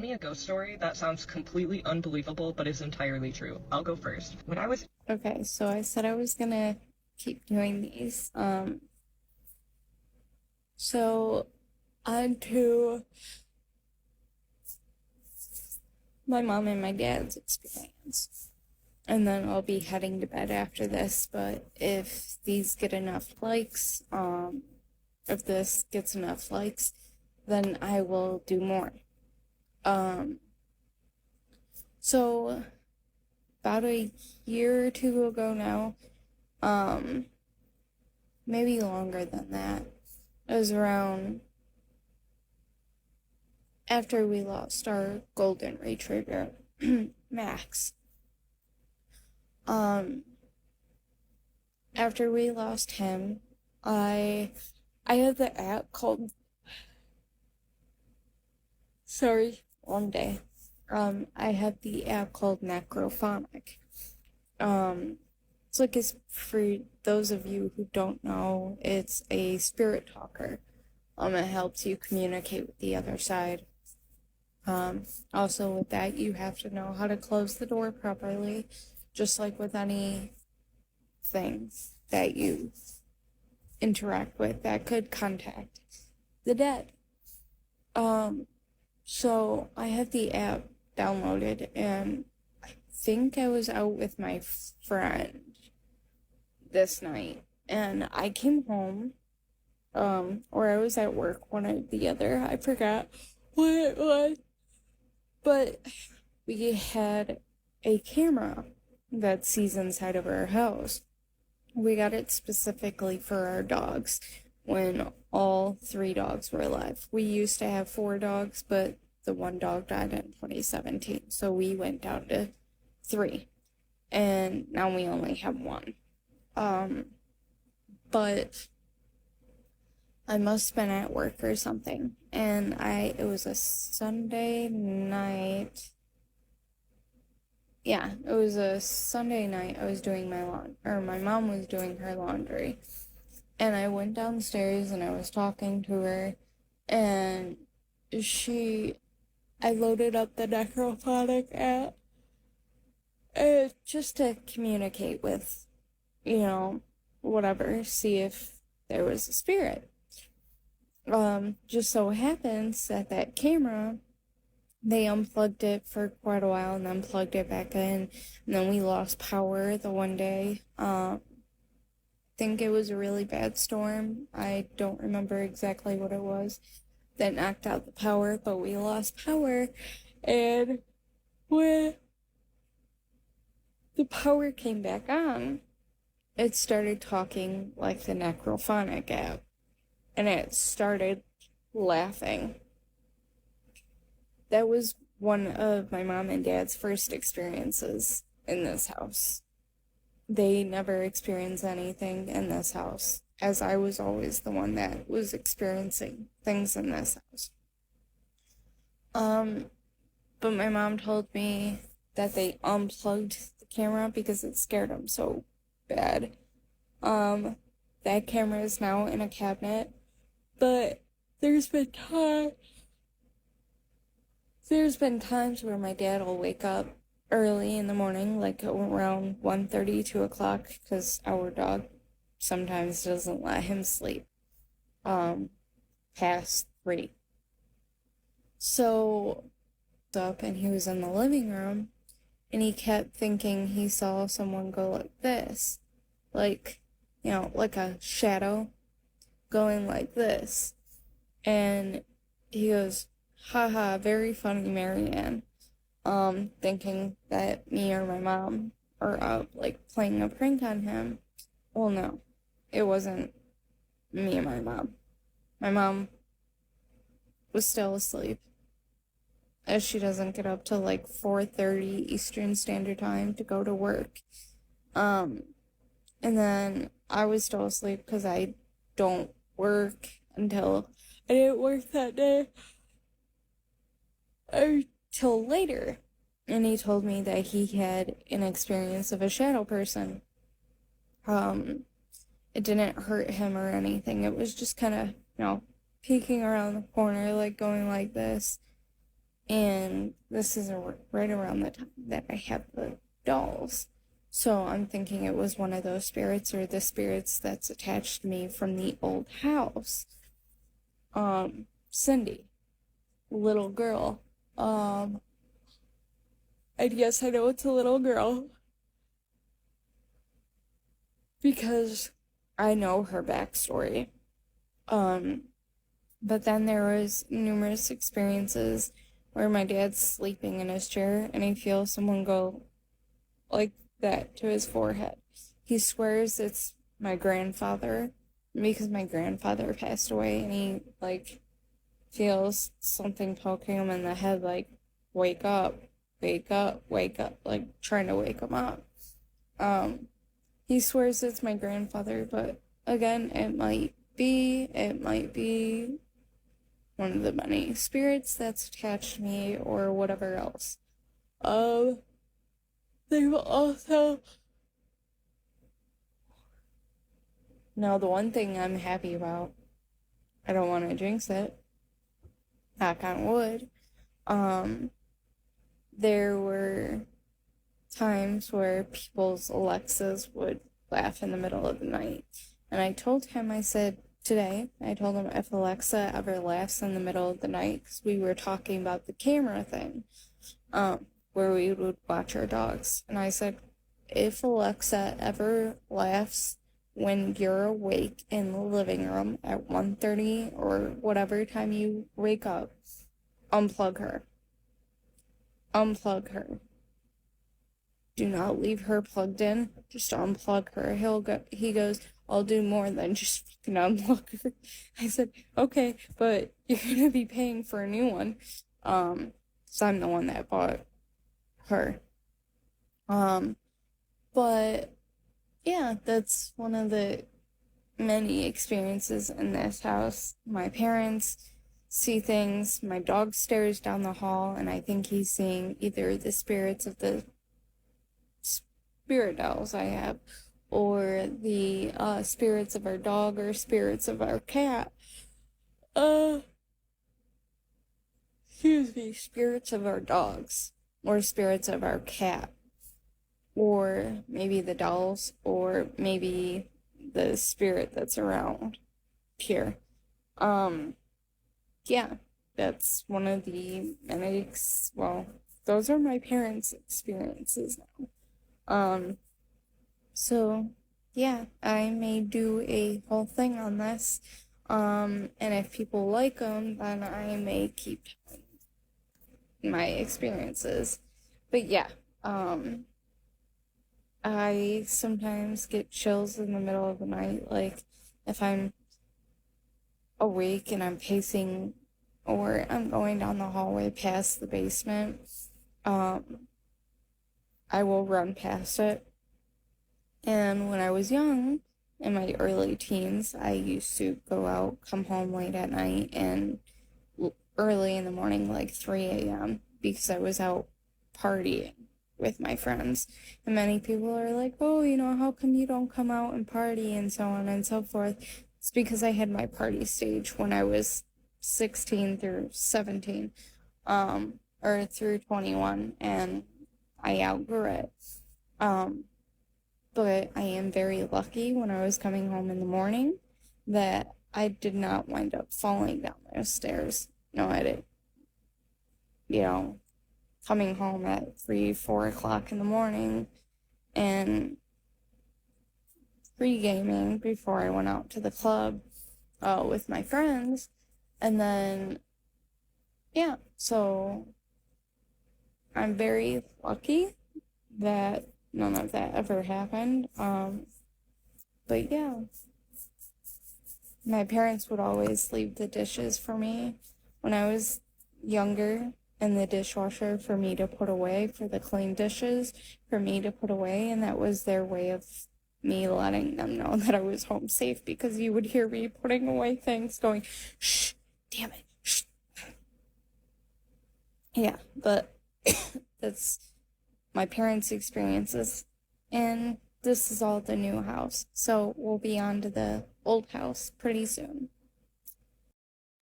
Me a ghost story that sounds completely unbelievable but is entirely true. I'll go first. When I was Okay, so I said I was gonna keep doing these. So on to my mom and my dad's experience. And then I'll be heading to bed after this, but if these get enough likes, if this gets enough likes, then I will do more. Um, so about a year or two ago now, maybe longer than that. It was around after we lost our golden retriever, Max. After we lost him, I had the app called one day. I had the app called Necrophonic. It's like for those of you who don't know, it's a spirit talker. It helps you communicate with the other side. Also with that, you have to know how to close the door properly, just like with any things that you interact with that could contact the dead. So I had the app downloaded, and I think I was out with my friend this night, and I came home, or I was at work, one or the other, I forgot what it was, but we had a camera that sees inside of our house. We got it specifically for our dogs when all 3 dogs were alive. We used to have 4 dogs, but the one dog died in 2017, so we went down to 3, and now we only have 1. But I must have been at work or something, and it was a Sunday night. Yeah, it was a Sunday night. I was doing my mom was doing her laundry. And I went downstairs and I was talking to her, and I loaded up the Necrophonic app just to communicate with, whatever, see if there was a spirit. Just so happens that camera, they unplugged it for quite a while and then plugged it back in, and then we lost power the one day. Think it was a really bad storm. I don't remember exactly what it was that knocked out the power, but we lost power, and when the power came back on, it started talking like the Necrophonic app, and it started laughing. That was one of my mom and dad's first experiences in this house. They never experienced anything in this house, as I was always the one that was experiencing things in this house. But my mom told me that they unplugged the camera because it scared them so bad. That camera is now in a cabinet, but there's been times where my dad will wake up early in the morning, like around 1:30, 2 o'clock, because our dog sometimes doesn't let him sleep past 3. So up, and he was in the living room, and he kept thinking he saw someone go like this, like like a shadow going like this, and he goes, haha, very funny, Marianne. Thinking that me or my mom are out, like, playing a prank on him. Well, no, it wasn't me and my mom. My mom was still asleep, as she doesn't get up till like 4:30 Eastern Standard Time to go to work. And then I was still asleep because I don't work until I didn't work that day till later. And he told me that he had an experience of a shadow person. It didn't hurt him or anything. It was just kind of, peeking around the corner, like going like this. And this is right around the time that I had the dolls. So I'm thinking it was one of those spirits or the spirits that's attached to me from the old house. Cindy, little girl. And yes, I know it's a little girl because I know her backstory. But then there was numerous experiences where my dad's sleeping in his chair and I feel someone go like that to his forehead. He swears it's my grandfather because my grandfather passed away, and he like feels something poking him in the head like wake up, wake up, wake up, like trying to wake him up. He swears it's my grandfather, but again, it might be one of the many spirits that's attached to me or whatever else. They've also... Now, the one thing I'm happy about, I don't want to jinx it, knock on wood, there were times where people's Alexas would laugh in the middle of the night. And I told him, I said, today, I told him if Alexa ever laughs in the middle of the night, because we were talking about the camera thing, where we would watch our dogs. And I said, if Alexa ever laughs when you're awake in the living room at 1:30 or whatever time you wake up, unplug her. Unplug her. Do not leave her plugged in. Just unplug her. He goes, I'll do more than just fucking unplug her. I said, okay, but you're gonna be paying for a new one. So I'm the one that bought her. But yeah, that's one of the many experiences in this house. My parents see things. My dog stares down the hall, and I think he's seeing either the spirits of the spirit dolls I have, or the spirits of our dog, or spirits of our cat. Excuse me, spirits of our dogs, or spirits of our cat, or maybe the dolls, or maybe the spirit that's around here. Yeah, that's one of the many, well, those are my parents' experiences now. So, yeah, I may do a whole thing on this, and if people like them, then I may keep telling my experiences. But yeah, I sometimes get chills in the middle of the night, like if I'm awake and I'm pacing or I'm going down the hallway past the basement, I will run past it. And when I was young, in my early teens, I used to go out, come home late at night, and early in the morning, like 3 a.m., because I was out partying with my friends. And many people are like, oh, how come you don't come out and party and so on and so forth. It's because I had my party stage when I was 16 through 17, or through 21, and I outgrew it. But I am very lucky when I was coming home in the morning that I did not wind up falling down those stairs. No, I didn't. Coming home at 3, 4 o'clock in the morning and pre-gaming before I went out to the club with my friends. And then, yeah, so I'm very lucky that none of that ever happened. But yeah, my parents would always leave the dishes for me when I was younger in the dishwasher for me to put away, for the clean dishes for me to put away, and that was their way of me letting them know that I was home safe, because you would hear me putting away things going, shh, damn it, shh. Yeah, but that's my parents' experiences, and this is all the new house, so we'll be on to the old house pretty soon.